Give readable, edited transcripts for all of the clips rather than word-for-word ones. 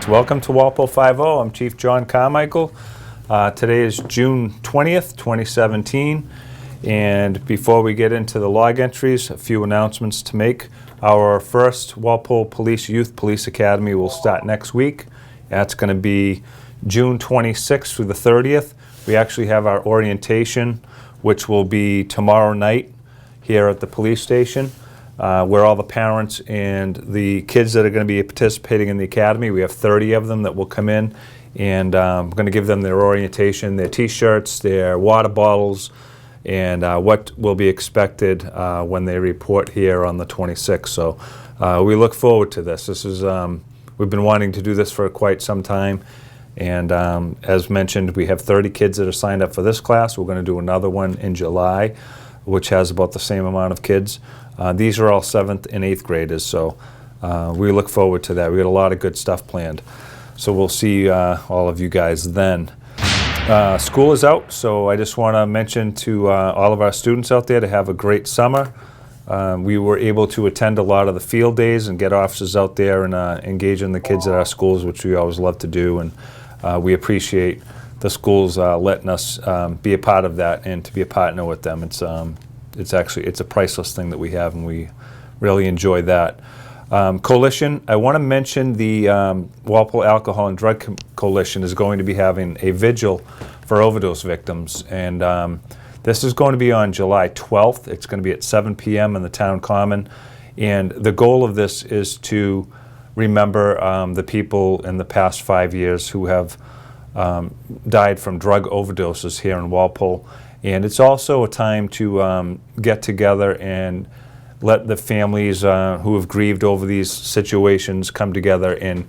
Welcome to Walpole Five-0. I'm Chief John Carmichael. Today is June 20th, 2017. And before we get into the log entries, a few announcements to make. Our first Walpole Police Youth Police Academy will start next week. That's going to be June 26th through the 30th. We actually have our orientation, which will be tomorrow night here at the police station. Where all the parents and the kids that are going to be participating in the academy, we have 30 of them that will come in, and I'm going to give them their orientation, their t-shirts, their water bottles, and what will be expected when they report here on the 26th. So we look forward to this. We've been wanting to do this for quite some time, and as mentioned, we have 30 kids that are signed up for this class. We're going to do another one in July, which has about the same amount of kids. These are all 7th and 8th graders, so we look forward to that. We got a lot of good stuff planned. So we'll see all of you guys then. School is out, so I just want to mention to all of our students out there to have a great summer. We were able to attend a lot of the field days and get officers out there and engage in the kids at our schools, which we always love to do, and we appreciate the schools letting us be a part of that and to be a partner with them. It's a priceless thing that we have, and we really enjoy that. Coalition, I want to mention the Walpole Alcohol and Drug Coalition is going to be having a vigil for overdose victims, and this is going to be on July 12th. It's going to be at 7 p.m. in the town common, and the goal of this is to remember the people in the past 5 years who have died from drug overdoses here in Walpole. And it's also a time to get together and let the families who have grieved over these situations come together and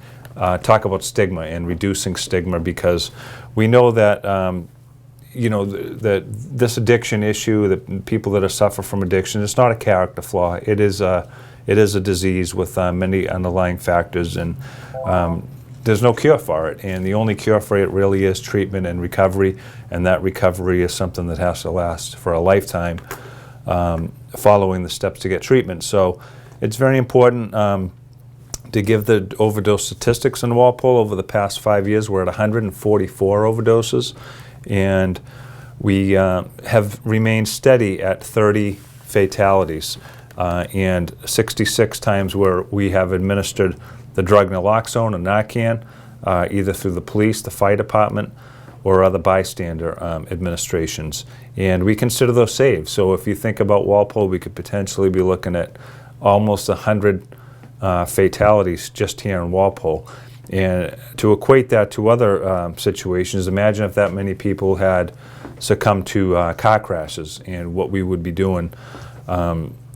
talk about stigma and reducing stigma, because we know that that this addiction issue, that people that suffer from addiction, it's not a character flaw. It is a disease with many underlying factors, and there's no cure for it, and the only cure for it really is treatment and recovery, and that recovery is something that has to last for a lifetime, following the steps to get treatment. So it's very important to give the overdose statistics in Walpole. Over the past 5 years, we're at 144 overdoses, and we have remained steady at 30 fatalities, and 66 times where we have administered the drug naloxone and Narcan, either through the police, the fire department, or other bystander administrations. And we consider those saves. So if you think about Walpole, we could potentially be looking at almost 100 fatalities just here in Walpole. And to equate that to other situations, imagine if that many people had succumbed to car crashes and what we would be doing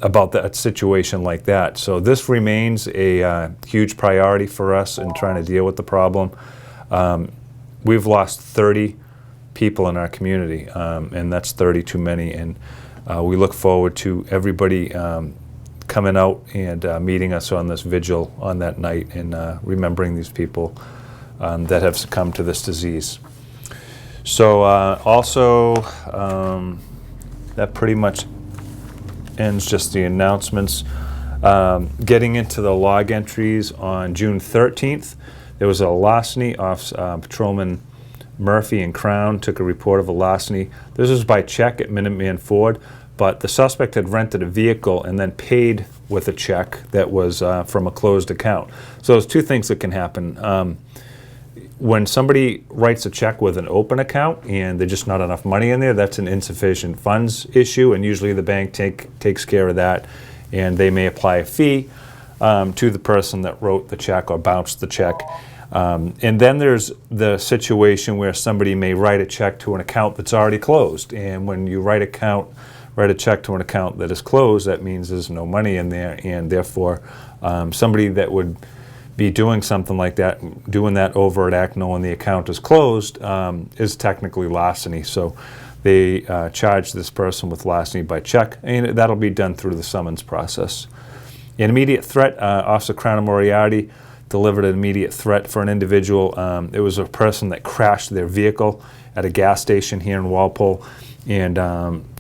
about that situation like that. So this remains a huge priority for us in trying to deal with the problem. We've lost 30 people in our community, and that's 30 too many, and we look forward to everybody coming out and meeting us on this vigil on that night, and remembering these people that have succumbed to this disease. So also, that pretty much ends just the announcements. Getting into the log entries, on June 13th, there was a larceny off Patrolman Murphy and Crown took a report of a larceny. This was by check at Minuteman Ford, but the suspect had rented a vehicle and then paid with a check that was from a closed account. So there's two things that can happen. When somebody writes a check with an open account and there's just not enough money in there, that's an insufficient funds issue, and usually the bank takes care of that, and they may apply a fee to the person that wrote the check or bounced the check. And then there's the situation where somebody may write a check to an account that's already closed, and when you write a check to an account that is closed, that means there's no money in there, and therefore somebody that would be doing something like that, doing that overt act knowing the account is closed, is technically larceny. So they charge this person with larceny by check, and that'll be done through the summons process. An immediate threat, Officer Crown Moriarty delivered an immediate threat for an individual. It was a person that crashed their vehicle at a gas station here in Walpole, and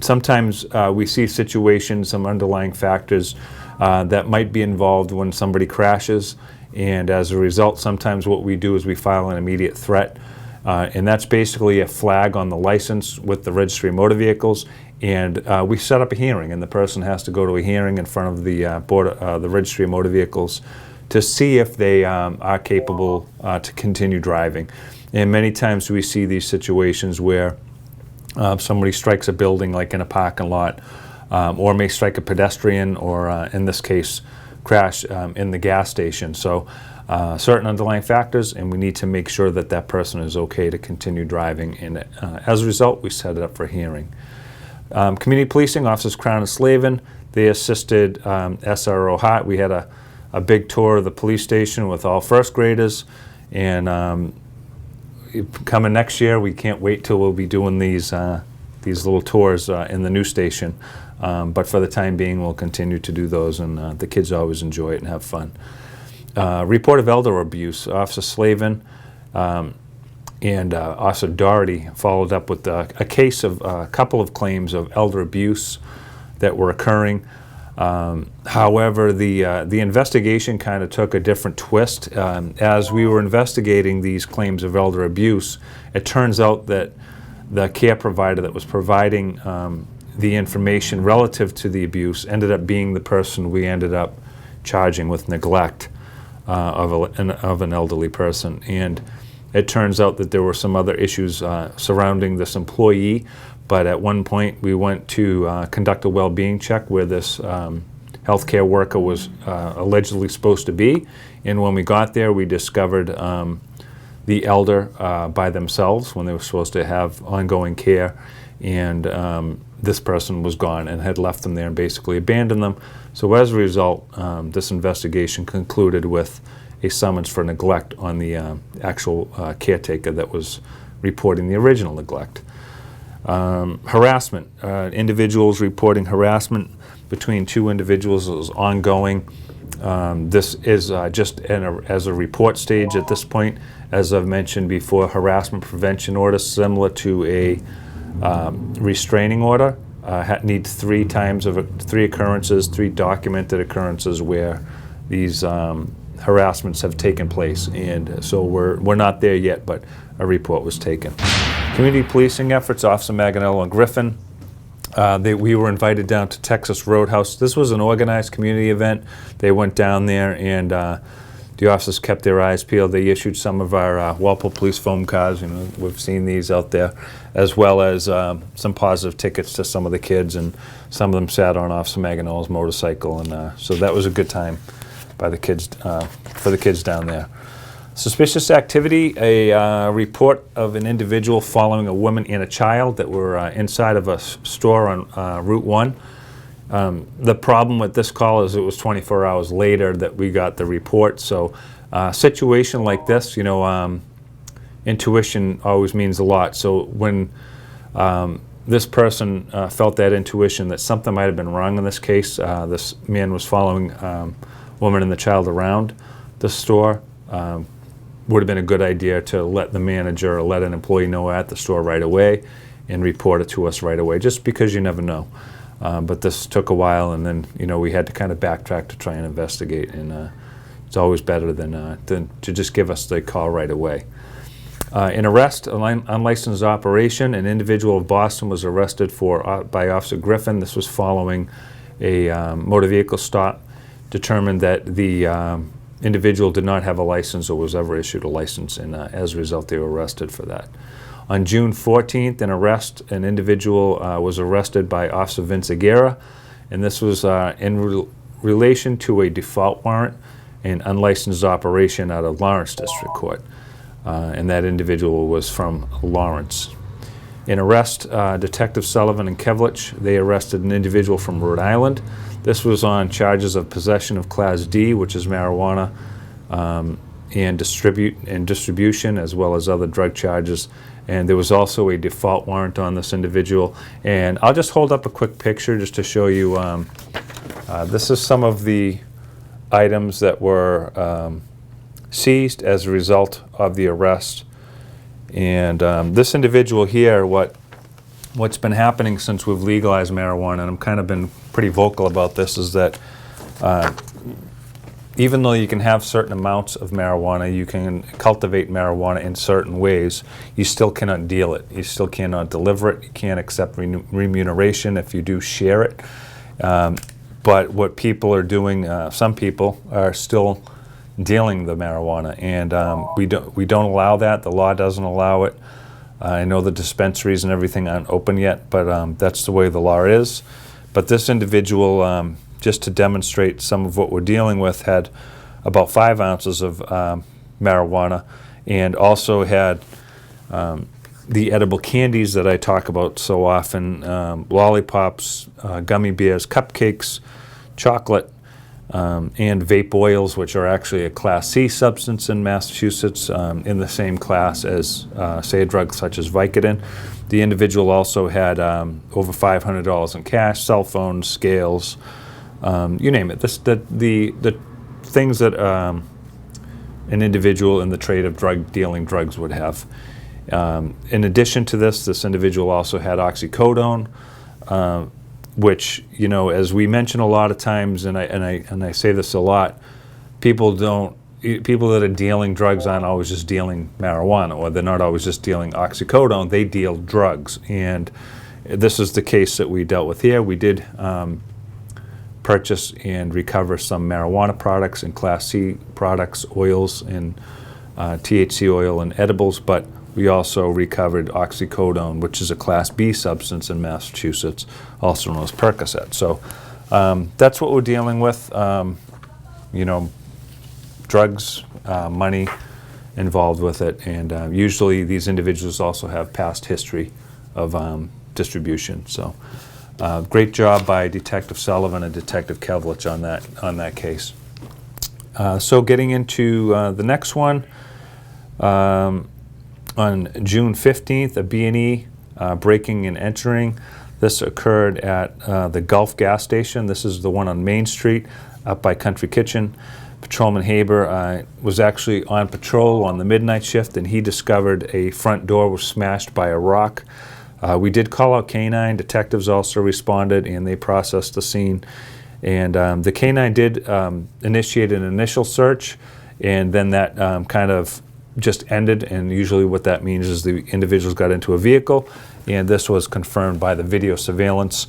sometimes we see situations, some underlying factors that might be involved when somebody crashes, And as a result, sometimes what we do is we file an immediate threat. And that's basically a flag on the license with the registry of motor vehicles. And we set up a hearing, and the person has to go to a hearing in front of the the registry of motor vehicles to see if they are capable to continue driving. And many times we see these situations where somebody strikes a building, like in a parking lot, or may strike a pedestrian, or in this case, crash in the gas station. So certain underlying factors, and we need to make sure that that person is okay to continue driving. And as a result, we set it up for hearing. Community policing, Officers Crown and Slavin, they assisted SRO Hart. We had a big tour of the police station with all first graders, and coming next year, we can't wait till we'll be doing these little tours in the new station. But for the time being, we'll continue to do those, and the kids always enjoy it and have fun. Report of elder abuse, Officer Slavin and Officer Doherty followed up with a case of a couple of claims of elder abuse that were occurring. However, the investigation kind of took a different twist. As we were investigating these claims of elder abuse, it turns out that the care provider that was providing the information relative to the abuse ended up being the person we ended up charging with neglect of an elderly person. And it turns out that there were some other issues surrounding this employee, but at one point we went to conduct a well-being check where this healthcare worker was allegedly supposed to be, and when we got there we discovered the elder by themselves when they were supposed to have ongoing care, and this person was gone and had left them there and basically abandoned them. So as a result, this investigation concluded with a summons for neglect on the actual caretaker that was reporting the original neglect. Harassment, individuals reporting harassment between two individuals is ongoing. This is just as a report stage at this point. As I've mentioned before, harassment prevention order similar to a restraining order need three occurrences, three documented occurrences where these harassments have taken place, and so we're not there yet, but a report was taken. Community policing efforts, Officer Maganello and Griffin. We were invited down to Texas Roadhouse. This was an organized community event. They went down there, and the officers kept their eyes peeled. They issued some of our Walpole police foam cars. You know, we've seen these out there, as well as some positive tickets to some of the kids, and some of them sat on Officer Maganello's motorcycle, and so that was a good time by the kids for the kids down there. Suspicious activity, a report of an individual following a woman and a child that were inside of a store on Route 1. The problem with this call is it was 24 hours later that we got the report. So a situation like this, you know, intuition always means a lot. So when this person felt that intuition that something might have been wrong in this case, this man was following woman and the child around the store, would have been a good idea to let the manager or let an employee know at the store right away and report it to us right away, just because you never know. But this took a while, and then, you know, we had to kind of backtrack to try and investigate, and it's always better than to just give us the call right away. In arrest, unlicensed operation, an individual of Boston was arrested by Officer Griffin. This was following a motor vehicle stop. Determined that the individual did not have a license or was ever issued a license, and as a result they were arrested for that. On June 14th, an individual was arrested by Officer Vince Aguirre, and this was in relation to a default warrant and unlicensed operation out of Lawrence District Court, and that individual was from Lawrence. In arrest, Detective Sullivan and Kevlich, they arrested an individual from Rhode Island. This was on charges of possession of Class D, which is marijuana, and distribution, as well as other drug charges. And there was also a default warrant on this individual. And I'll just hold up a quick picture just to show you. This is some of the items that were seized as a result of the arrest. And this individual here, what's been happening since we've legalized marijuana, and I've kind of been pretty vocal about this, is that even though you can have certain amounts of marijuana, you can cultivate marijuana in certain ways, you still cannot deal it. You still cannot deliver it. You can't accept remuneration if you do share it. But what people are doing, some people are still dealing the marijuana, and we don't allow that. The law doesn't allow it. I know the dispensaries and everything aren't open yet, but that's the way the law is. But this individual, just to demonstrate some of what we're dealing with, had about 5 ounces of marijuana, and also had the edible candies that I talk about so often, lollipops, gummy bears, cupcakes, chocolate, and vape oils, which are actually a Class C substance in Massachusetts, in the same class as, say, a drug such as Vicodin. The individual also had over $500 in cash, cell phones, scales, you name it. The things that an individual in the trade of dealing drugs would have. In addition to this individual also had oxycodone, which, you know, as we mention a lot of times, and I say this a lot, people that are dealing drugs aren't always just dealing marijuana, or they're not always just dealing oxycodone. They deal drugs, and this is the case that we dealt with here. We did purchase and recover some marijuana products and Class C products, oils and THC oil and edibles, but we also recovered oxycodone, which is a Class B substance in Massachusetts, also known as Percocet. So that's what we're dealing with. You know, drugs, money involved with it, and usually these individuals also have past history of distribution. So great job by Detective Sullivan and Detective Kevlich on that case. So getting into the next one. On June 15th, a B&E breaking and entering. This occurred at the Gulf gas station. This is the one on Main Street up by Country Kitchen. Patrolman Haber was actually on patrol on the midnight shift, and he discovered a front door was smashed by a rock. We did call out K-9. Detectives also responded, and they processed the scene. And the K-9 did initiate an initial search, and then that kind of just ended, and usually what that means is the individuals got into a vehicle, and this was confirmed by the video surveillance,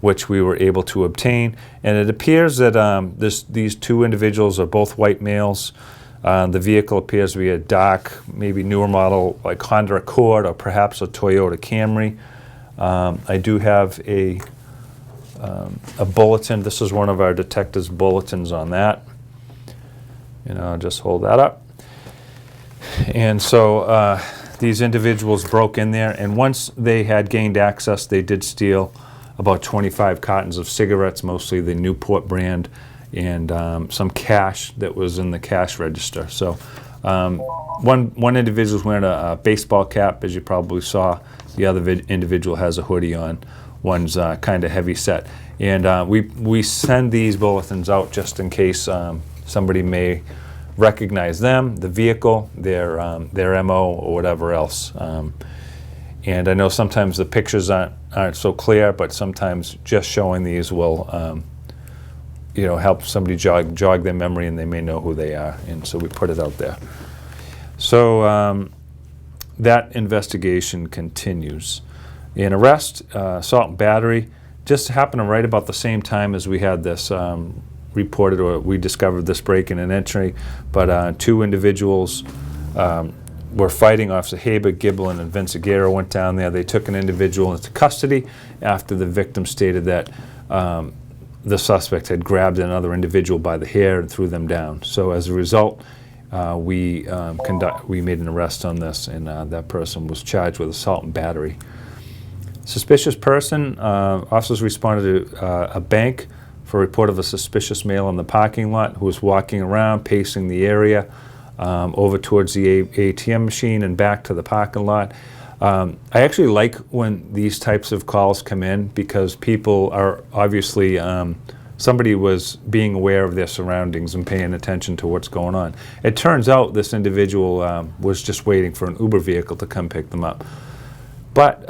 which we were able to obtain. And it appears that these two individuals are both white males. The vehicle appears to be a dark, maybe newer model, like Honda Accord or perhaps a Toyota Camry. I do have a bulletin. This is one of our detectives' bulletins on that. And I'll just hold that up. And so these individuals broke in there, and once they had gained access, they did steal about 25 cartons of cigarettes, mostly the Newport brand, and some cash that was in the cash register. So one individual was wearing a baseball cap, as you probably saw. The other individual has a hoodie on. One's kind of heavy set. And we send these bulletins out just in case somebody may recognize them, the vehicle, their MO, or whatever else. And I know sometimes the pictures aren't so clear, but sometimes just showing these will help somebody jog their memory, and they may know who they are. And so we put it out there. So that investigation continues. An arrest, assault and battery, just happened right about the same time as we had this reported, or we discovered this break-in and entry, but two individuals were fighting. Officer Haber, Giblin, and Vince Aguero went down there. They took an individual into custody after the victim stated that the suspect had grabbed another individual by the hair and threw them down. So as a result, we made an arrest on this, and that person was charged with assault and battery. Suspicious person, officers responded to a bank for a report of a suspicious male in the parking lot who was walking around, pacing the area over towards the ATM machine and back to the parking lot. I actually like when these types of calls come in, because people are obviously, somebody was being aware of their surroundings and paying attention to what's going on. It turns out this individual was just waiting for an Uber vehicle to come pick them up. But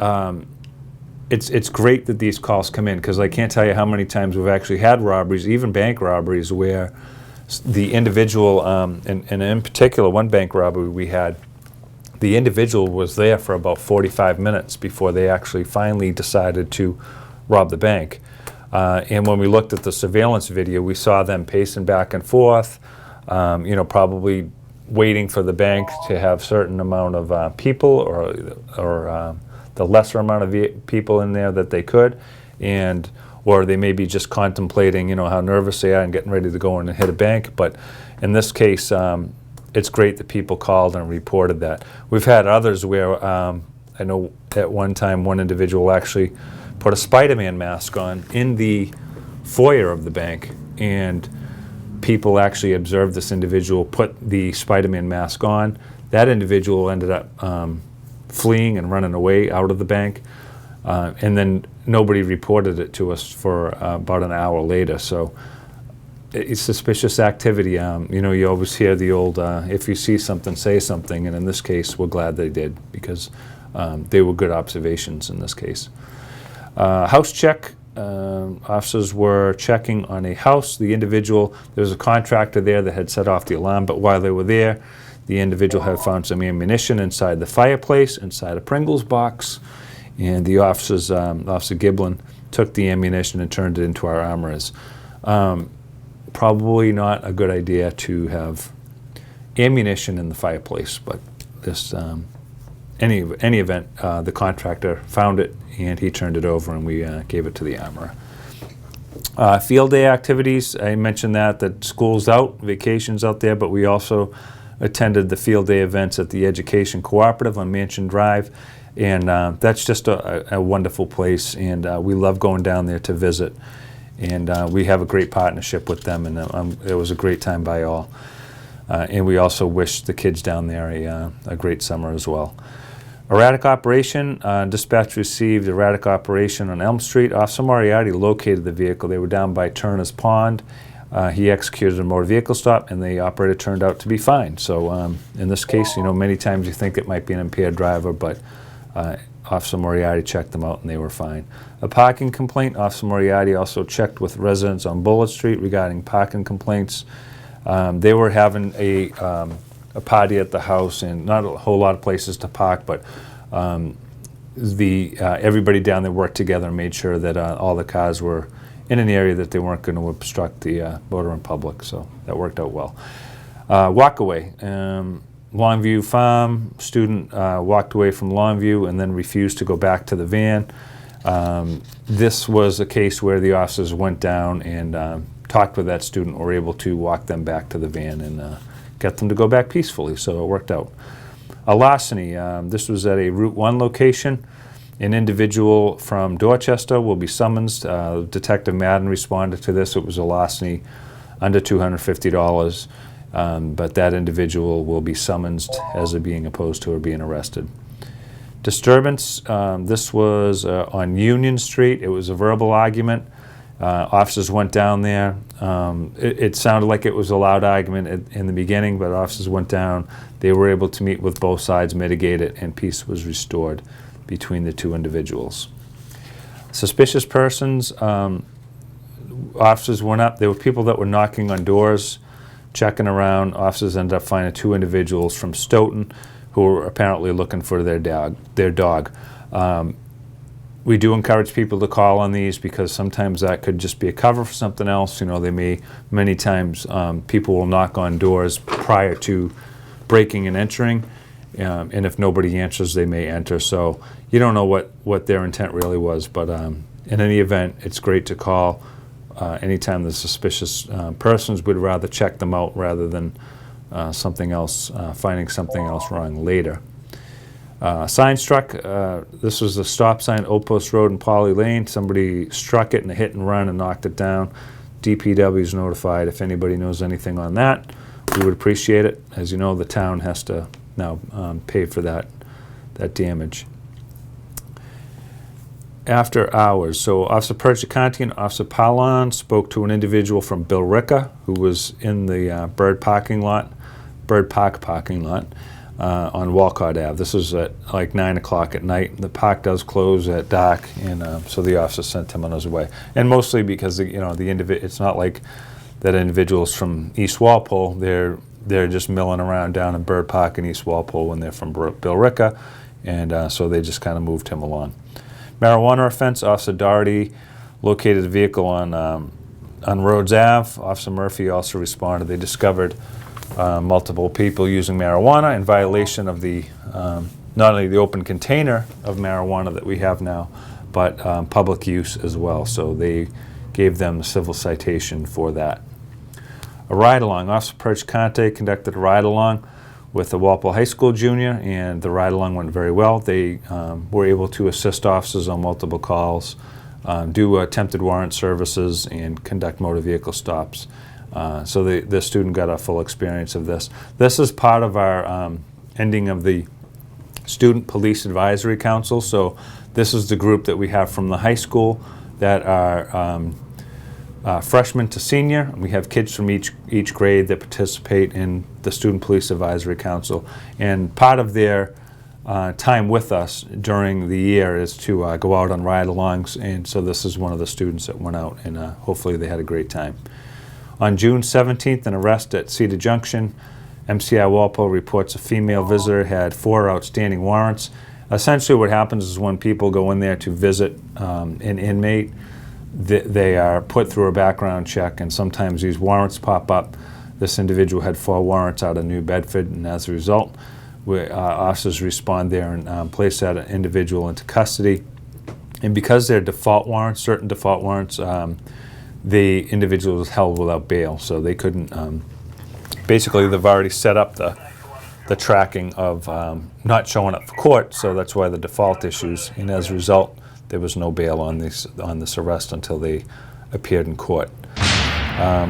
it's great that these calls come in, because I can't tell you how many times we've actually had robberies, even bank robberies, where The individual, and in particular, one bank robbery we had, the individual was there for about 45 minutes before they actually finally decided to rob the bank. And when we looked at the surveillance video, we saw them pacing back and forth, probably waiting for the bank to have certain amount of people or the lesser amount of people in there that they could, or they may be just contemplating, how nervous they are and getting ready to go in and hit a bank. But in this case, it's great that people called and reported that. We've had others where I know at one time one individual actually put a Spider-Man mask on in the foyer of the bank, and people actually observed this individual put the Spider-Man mask on. That individual ended up fleeing and running away out of the bank, and then nobody reported it to us for about an hour later. So it's suspicious activity. You always hear the old, if you see something, say something, and in this case, we're glad they did, because they were good observations in this case. House check. Officers were checking on a house. The individual, there was a contractor there that had set off the alarm, but while they were there, the individual had found some ammunition inside the fireplace, inside a Pringles box, and the officers, Officer Giblin, took the ammunition and turned it into our armorers. Probably not a good idea to have ammunition in the fireplace, but this, any event, the contractor found it and he turned it over, and we gave it to the armorer. Field day activities, I mentioned that school's out, vacation's out there, but we also attended the field day events at the Education Cooperative on Mansion Drive, and that's just a wonderful place, and we love going down there to visit, and we have a great partnership with them, and it was a great time by all. And we also wish the kids down there a great summer as well. Erratic operation. Dispatch received erratic operation on Elm Street. Officer Moriarty located the vehicle. They were down by Turner's Pond. He executed a motor vehicle stop, and the operator turned out to be fine. So in this case, many times you think it might be an impaired driver, but Officer Moriarty checked them out and they were fine. A parking complaint. Officer Moriarty also checked with residents on Bullitt Street regarding parking complaints. They were having a party at the house, and not a whole lot of places to park, but everybody down there worked together and made sure that all the cars were in an area that they weren't going to obstruct the motoring public, so that worked out well. Walk away. Longview Farm, student walked away from Longview and then refused to go back to the van. This was a case where the officers went down and talked with that student, were able to walk them back to the van and get them to go back peacefully, so it worked out. A larceny. This was at a Route 1 location. An individual from Dorchester will be summoned. Detective Madden responded to this. It was a larceny under $250, but that individual will be summoned as a being opposed to or being arrested. Disturbance. This was on Union Street. It was a verbal argument. Officers went down there. It sounded like it was a loud argument in the beginning, but officers went down. They were able to meet with both sides, mitigate it, and peace was restored between the two individuals. Suspicious persons. Officers went up. There were people that were knocking on doors, checking around. Officers ended up finding two individuals from Stoughton who were apparently looking for their dog. We do encourage people to call on these, because sometimes that could just be a cover for something else. Many times people will knock on doors prior to breaking and entering, and if nobody answers, they may enter. So you don't know what their intent really was, but in any event, it's great to call anytime there's suspicious persons. We'd rather check them out rather than something else, finding something else wrong later. Sign struck. This was a stop sign, Old Post Road and Polly Lane. Somebody struck it in a hit and run and knocked it down. DPW is notified. If anybody knows anything on that, we would appreciate it. As you know, the town has to now pay for that damage. After hours, so Officer Percicanti and Officer Pallon spoke to an individual from Billerica who was in the Bird Park parking lot on Walcott Ave. This was at like 9 o'clock at night. The park does close at dark, and so the officer sent him on his way. And mostly because it's not like that individuals from East Walpole, they're just milling around down in Bird Park in East Walpole when they're from Billerica, and so they just kind of moved him along. Marijuana offense, Officer Doherty located the vehicle on Rhodes Ave. Officer Murphy also responded. They discovered multiple people using marijuana in violation of the not only the open container of marijuana that we have now, but public use as well. So they gave them a civil citation for that. A ride-along. Officer Perch Conte conducted a ride-along with the Walpole High School junior, and the ride-along went very well. They were able to assist officers on multiple calls, do attempted warrant services, and conduct motor vehicle stops. So the student got a full experience of this. This is part of our ending of the Student Police Advisory Council. So this is the group that we have from the high school that are freshman to senior. We have kids from each grade that participate in the Student Police Advisory Council, and part of their time with us during the year is to go out on ride-alongs, and so this is one of the students that went out, and hopefully they had a great time. On June 17th, an arrest at Cedar Junction. MCI Walpole reports a female visitor had 4 outstanding warrants. Essentially what happens is when people go in there to visit an inmate, they are put through a background check, and sometimes these warrants pop up. This individual had 4 warrants out of New Bedford, and as a result, officers respond there and place that individual into custody. And because they're default warrants, certain default warrants, the individual was held without bail, so they couldn't. Basically, they've already set up the tracking of not showing up for court, so that's why the default issues. And as a result, there was no bail on this arrest until they appeared in court.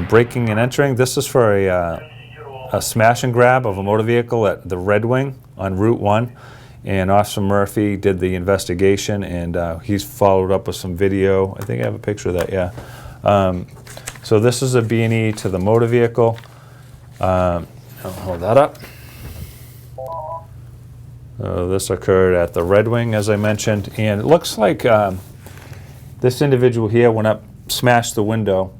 Breaking and entering. This is for a smash and grab of a motor vehicle at the Red Wing on Route 1. And Officer Murphy did the investigation, and he's followed up with some video. I think I have a picture of that, yeah. So this is a B&E to the motor vehicle. I'll hold that up. This occurred at the Red Wing, as I mentioned, and it looks like this individual here went up, smashed the window,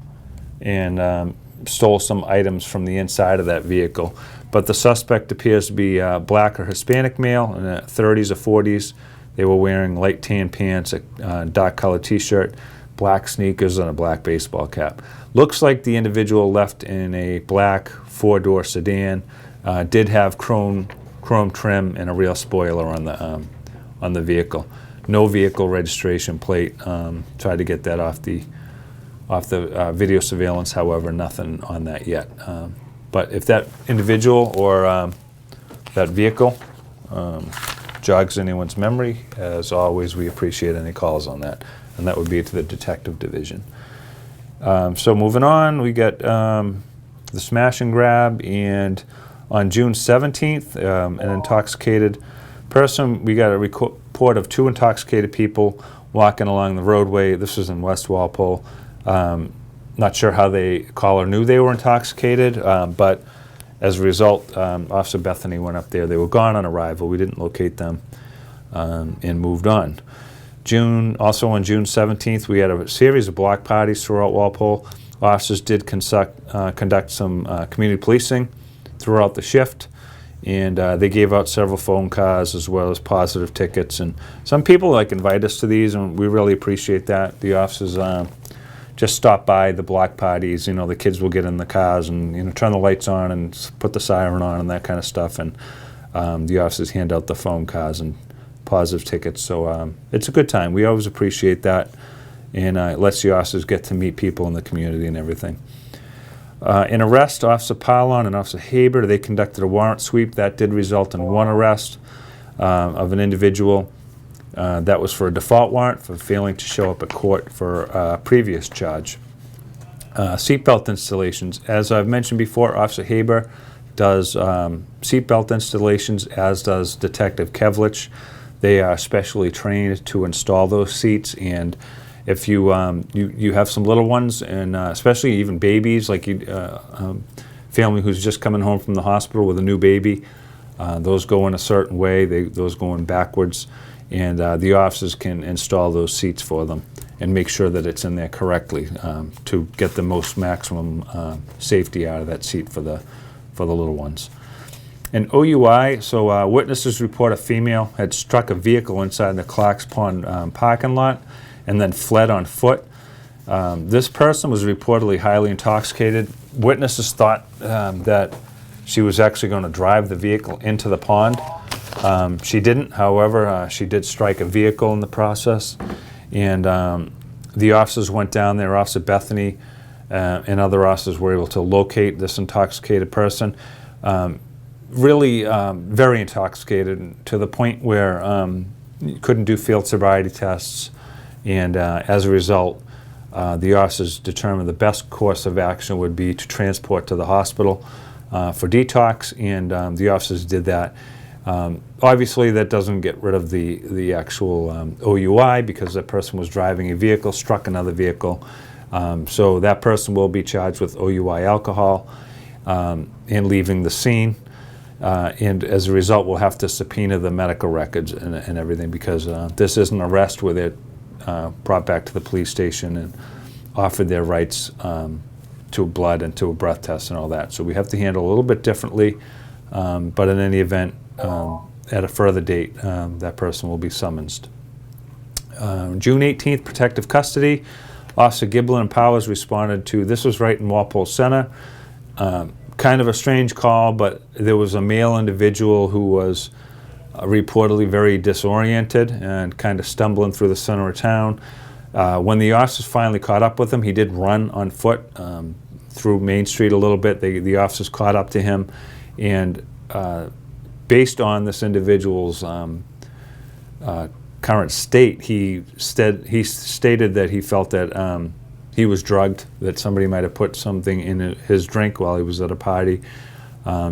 and stole some items from the inside of that vehicle. But the suspect appears to be black or Hispanic male in the 30s or 40s. They were wearing light tan pants, a dark colored t-shirt, black sneakers, and a black baseball cap. Looks like the individual left in a black 4-door sedan. Did have chrome trim and a real spoiler on the vehicle. No vehicle registration plate. Tried to get that off the video surveillance. However, nothing on that yet. But if that individual or that vehicle jogs anyone's memory, as always, we appreciate any calls on that, and that would be to the detective division. So moving on, we got the smash and grab, and on June 17th, an intoxicated person, we got a report of 2 intoxicated people walking along the roadway. This was in West Walpole. Not sure how the caller knew they were intoxicated, but as a result, Officer Bethany went up there. They were gone on arrival. We didn't locate them and moved on. Also on June 17th, we had a series of block parties throughout Walpole. Officers did conduct some community policing throughout the shift, and they gave out several phone calls as well as positive tickets. And some people invite us to these, and we really appreciate that. The officers just stop by the block parties. The kids will get in the cars and turn the lights on and put the siren on and that kind of stuff. And the officers hand out the phone calls and positive tickets. So it's a good time. We always appreciate that, and it lets the officers get to meet people in the community and everything. In arrest, Officer Parlon and Officer Haber, they conducted a warrant sweep. That did result in 1 arrest of an individual. That was for a default warrant for failing to show up at court for a previous charge. Seatbelt installations. As I've mentioned before, Officer Haber does seatbelt installations, as does Detective Kevlich. They are specially trained to install those seats, and if you have some little ones, and especially even babies, like family who's just coming home from the hospital with a new baby, those go in a certain way. Those go in backwards, and the officers can install those seats for them. and make sure that it's in there correctly to get the most maximum safety out of that seat for the little ones. An OUI, so witnesses report a female had struck a vehicle inside the Clark's Pond parking lot and then fled on foot. This person was reportedly highly intoxicated. Witnesses thought that she was actually going to drive the vehicle into the pond. She didn't, however, she did strike a vehicle in the process. And the officers went down there. Officer Bethany and other officers were able to locate this intoxicated person. Really very intoxicated to the point where you couldn't do field sobriety tests. And as a result, the officers determined the best course of action would be to transport to the hospital for detox, and the officers did that. Obviously, that doesn't get rid of the actual OUI because that person was driving a vehicle, struck another vehicle. So that person will be charged with OUI alcohol and leaving the scene. And as a result, we'll have to subpoena the medical records and everything because this is an arrest where they're brought back to the police station and offered their rights to blood and to a breath test and all that. So we have to handle a little bit differently, but in any event, at a further date, that person will be summoned. June 18th, protective custody. Officer Giblin and Powers responded to, this was right in Walpole Center. Kind of a strange call, but there was a male individual who was reportedly very disoriented and kind of stumbling through the center of town. When the officers finally caught up with him, he did run on foot through Main Street a little bit. The officers caught up to him, and based on this individual's current state, he stated that he felt that he was drugged, that somebody might have put something in his drink while he was at a party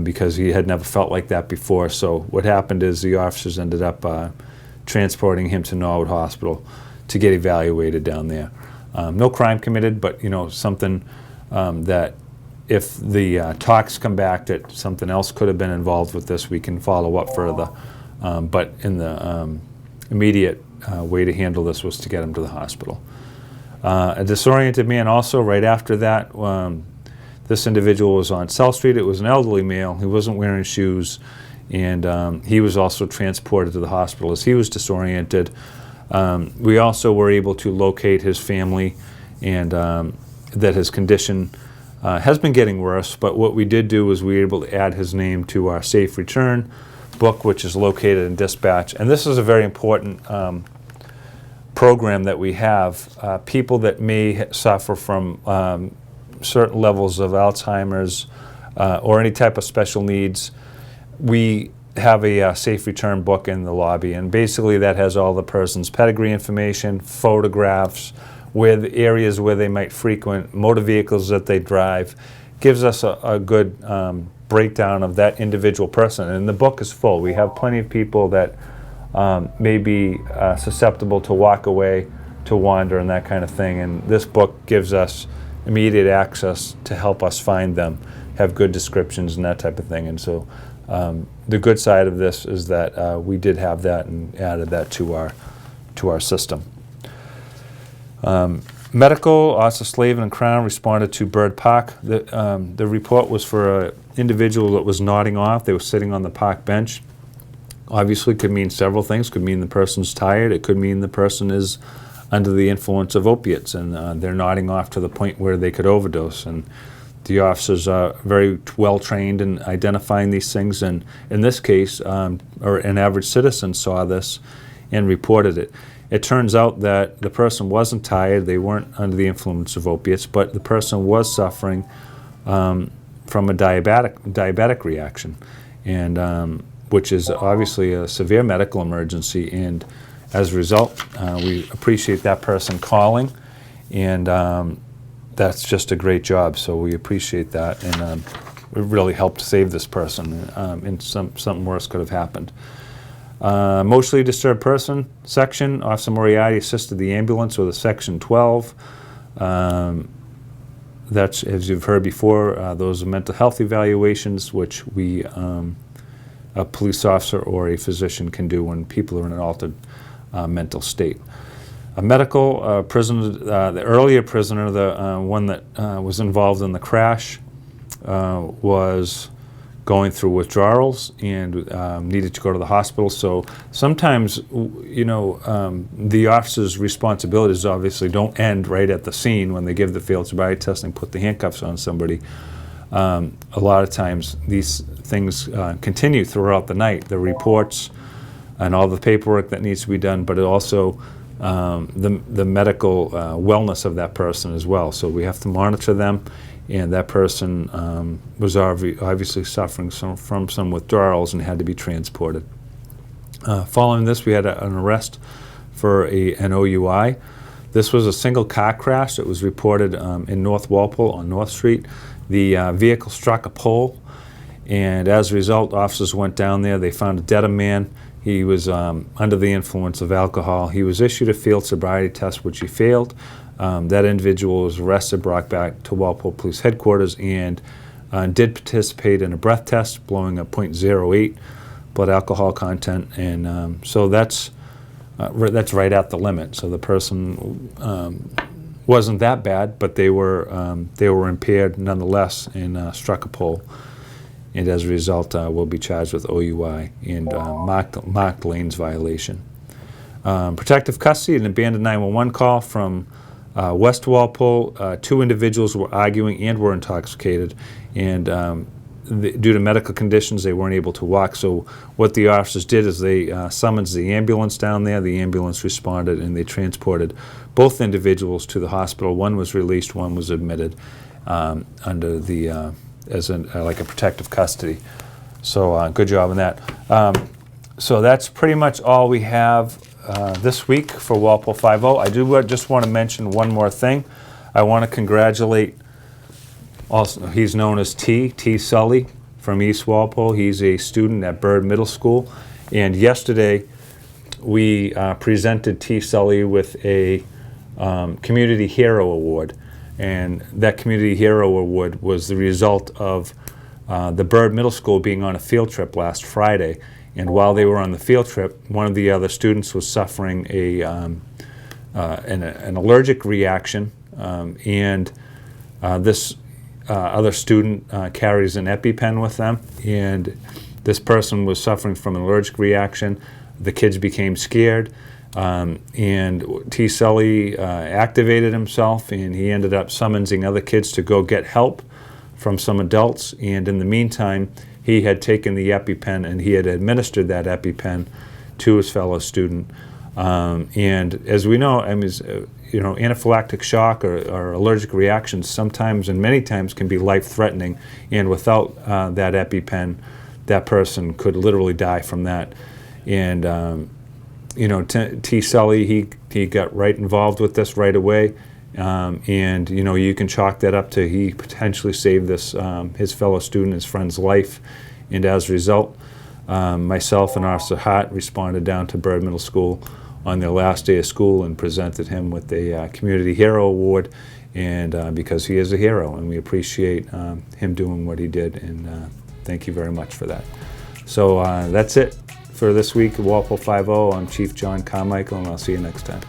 because he had never felt like that before. So what happened is the officers ended up transporting him to Norwood Hospital to get evaluated down there. No crime committed, but something that if the talks come back that something else could have been involved with this, we can follow up further. But in the immediate way to handle this was to get him to the hospital. A disoriented man also right after that. This individual was on South Street. It was an elderly male. He wasn't wearing shoes, and he was also transported to the hospital as he was disoriented. We also were able to locate his family, and that his condition has been getting worse, but what we did do was we were able to add his name to our Safe Return book, which is located in dispatch. And this is a very important program that we have. People that may suffer from certain levels of Alzheimer's or any type of special needs, we have a Safe Return book in the lobby, and basically that has all the person's pedigree information, photographs, where the areas where they might frequent, motor vehicles that they drive, gives us a good breakdown of that individual person. And the book is full. We have plenty of people that may be susceptible to walk away, to wander, and that kind of thing. And this book gives us immediate access to help us find them, have good descriptions and that type of thing. And so the good side of this is that we did have that and added that to our system. Medical, Officer Slavin and Crown responded to Bird Park. The report was for an individual that was nodding off. They were sitting on the park bench. Obviously, could mean several things. Could mean the person's tired. It could mean the person is under the influence of opiates, and they're nodding off to the point where they could overdose. And the officers are very well trained in identifying these things. And in this case, or an average citizen saw this and reported it. It turns out that the person wasn't tired, they weren't under the influence of opiates, but the person was suffering from a diabetic reaction, and which is obviously a severe medical emergency. And as a result, we appreciate that person calling, and that's just a great job. So we appreciate that, and it really helped save this person. And something worse could have happened. Emotionally disturbed person section, Officer Moriarty assisted the ambulance with a Section 12. That's, as you've heard before, those are mental health evaluations, which we, a police officer or a physician can do when people are in an altered mental state. A medical prisoner, the earlier prisoner, the one that was involved in the crash, was going through withdrawals and needed to go to the hospital. So sometimes, the officer's responsibilities obviously don't end right at the scene when they give the field sobriety test and put the handcuffs on somebody. A lot of times these things continue throughout the night, the reports and all the paperwork that needs to be done, but it also the medical wellness of that person as well. So we have to monitor them, and that person was obviously suffering from some withdrawals and had to be transported. Following this, we had an arrest for an OUI. This was a single car crash that was reported in North Walpole on North Street. The vehicle struck a pole, and as a result, officers went down there. They found a dead man. He was under the influence of alcohol. He was issued a field sobriety test, which he failed. That individual was arrested, brought back to Walpole Police Headquarters, and did participate in a breath test, blowing a .08 blood alcohol content, and so that's right at the limit. So the person wasn't that bad, but they were impaired nonetheless and struck a pole. And as a result, will be charged with OUI and marked lanes violation. Protective custody, an abandoned 911 call from West Walpole. 2 individuals were arguing and were intoxicated, and due to medical conditions, they weren't able to walk. So what the officers did is they summoned the ambulance down there. The ambulance responded, and they transported both individuals to the hospital. One was released, one was admitted under the like a protective custody. So good job on that. So that's pretty much all we have this week for Walpole Five-0. I do just want to mention one more thing. I want to congratulate, also, he's known as T Sully from East Walpole. He's a student at Bird Middle School, and yesterday we presented T Sully with a Community Hero Award. And that Community Hero Award was the result of the Bird Middle School being on a field trip last Friday. And while they were on the field trip, one of the other students was suffering an allergic reaction, and this other student carries an EpiPen with them, and this person was suffering from an allergic reaction. The kids became scared. And T. Sully activated himself, and he ended up summoning other kids to go get help from some adults. And in the meantime, he had taken the EpiPen and he had administered that EpiPen to his fellow student. And as we know, anaphylactic shock or allergic reactions sometimes and many times can be life-threatening. And without that EpiPen, that person could literally die from that. And T. Sully, he got right involved with this right away, and you can chalk that up to he potentially saved this his fellow student, his friend's life, and as a result, myself and Officer Hart responded down to Bird Middle School on their last day of school and presented him with a Community Hero Award, and because he is a hero, and we appreciate him doing what he did, and thank you very much for that. So that's it for this week at Walpole Five-0. I'm Chief John Carmichael, and I'll see you next time.